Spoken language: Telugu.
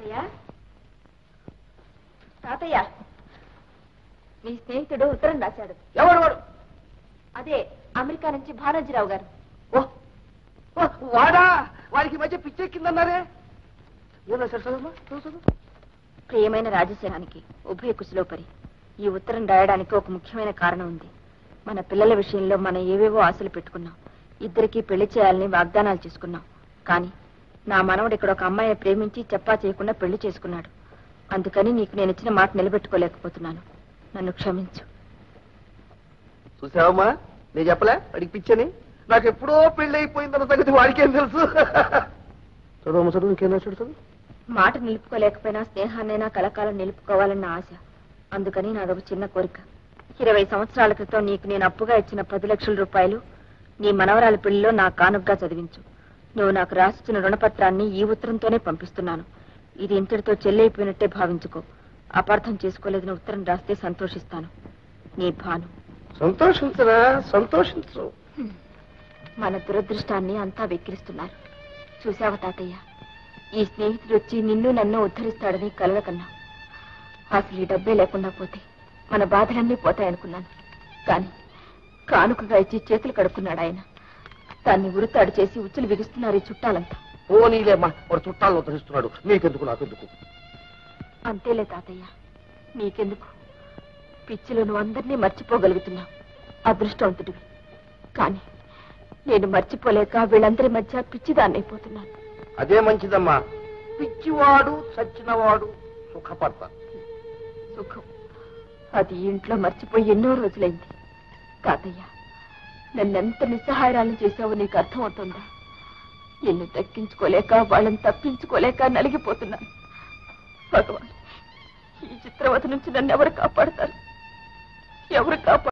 తాతయ్య తాతయ్య మీ స్నేహితుడు ఉత్తరం రాశాడు. ఎవరు వాడు? అదే అమెరికా నుంచి భానోజీరావు గారు. వాడా? వారికి మధ్య పిచ్చెక్కిందన్నారే. ప్రియమైన రాజశేఖరానికి ఉభయ కుశలోపరి. ఈ ఉత్తరం రాయడానికి ఒక ముఖ్యమైన కారణం ఉంది. మన పిల్లల విషయంలో మనం ఏవేవో ఆశలు పెట్టుకున్నాం. ఇద్దరికి పెళ్లి చేయాలని వాగ్దానాలు చేసుకున్నాం. కానీ నా మనవడు ఇక్కడ ఒక అమ్మాయిని ప్రేమించి చెప్పా చేయకుండా పెళ్లి చేసుకున్నాడు. అందుకని నీకు నేను ఇచ్చిన మాట నిలబెట్టుకోలేకపోతున్నాను. నన్ను క్షమించు. చూసావమ్మా, నేను చెప్పలే వాడికి పిచ్చని. నాకు ఎప్పుడో పెళ్లి అయిపోయిందన్న సంగతి వాడికేం తెలుసు. చదువు చదువు ఇంకేం రాశాడు చదువు. మాట నిలుపుకోలేకపోయినా స్నేహాన్నైనా కలకాలం నిలుపుకోవాలన్న ఆశ. అందుకని నాదొక చిన్న కోరిక. 20 సంవత్సరాల క్రితం నీకు నేను అప్పుగా ఇచ్చిన 10 లక్షల రూపాయలు నీ మనవరాలి పెళ్లిలో నా కానుకగా చదివించు. నువ్వు నాకు రాసిచ్చిన రుణపత్రాన్ని ఈ ఉత్తరంతోనే పంపిస్తున్నాను. ఇది ఇంతటితో చెల్లైపోయినట్టే భావించుకో. అపార్థం చేసుకోలేదని ఉత్తరం రాస్తే సంతోషిస్తాను. నీ భాను. సంతోషించరా, సంతోషించు. మన దురదృష్టాన్ని అంతా వెక్కిరిస్తున్నారు. చూశావా తాతయ్య, ఈ స్నేహితుడు వచ్చి నిన్ను నన్ను ఉద్ధరిస్తాడని కలల కన్నా. అసలు ఈ డబ్బే లేకుండా పోతే మన బాధలన్నీ పోతాయనుకున్నాను. కానీ కానుకగా ఇచ్చి చేతులు కడుక్కున్నాడు ఆయన. దాన్ని ఉరుతాడు చేసి ఉచ్చులు బిగిస్తున్నారు ఈ చుట్టాలంతా. ఓ నీలేమ్మా, వాడు చుట్టాలను ఉద్ధరిస్తున్నాడు. నీకెందుకు, నాకెందుకు? అంతేలే తాతయ్య, నీకెందుకు? పిచ్చిలో నువ్వు అందరినీ మర్చిపోగలుగుతున్నావు. అదృష్టవంతుడివి. కానీ నేను మర్చిపోలేక వీళ్ళందరి మధ్య పిచ్చిదాన్నైపోతున్నాను. అదే మంచిదమ్మా. పిచ్చివాడు చచ్చినవాడు సుఖపడతారు. సుఖం అది ఇంట్లో మర్చిపోయి ఎన్నో రోజులైంది. తాతయ్య, నన్నెంత నిస్సహాయాలను చేశావో నీకు అర్థమవుతుందా? నిన్ను దక్కించుకోలేక వాళ్ళని తప్పించుకోలేక నలిగిపోతున్నాను. భగవాన్, ఈ చిత్రవత నుంచి నన్ను ఎవరు కాపాడతారు? ఎవరు కాపాడు?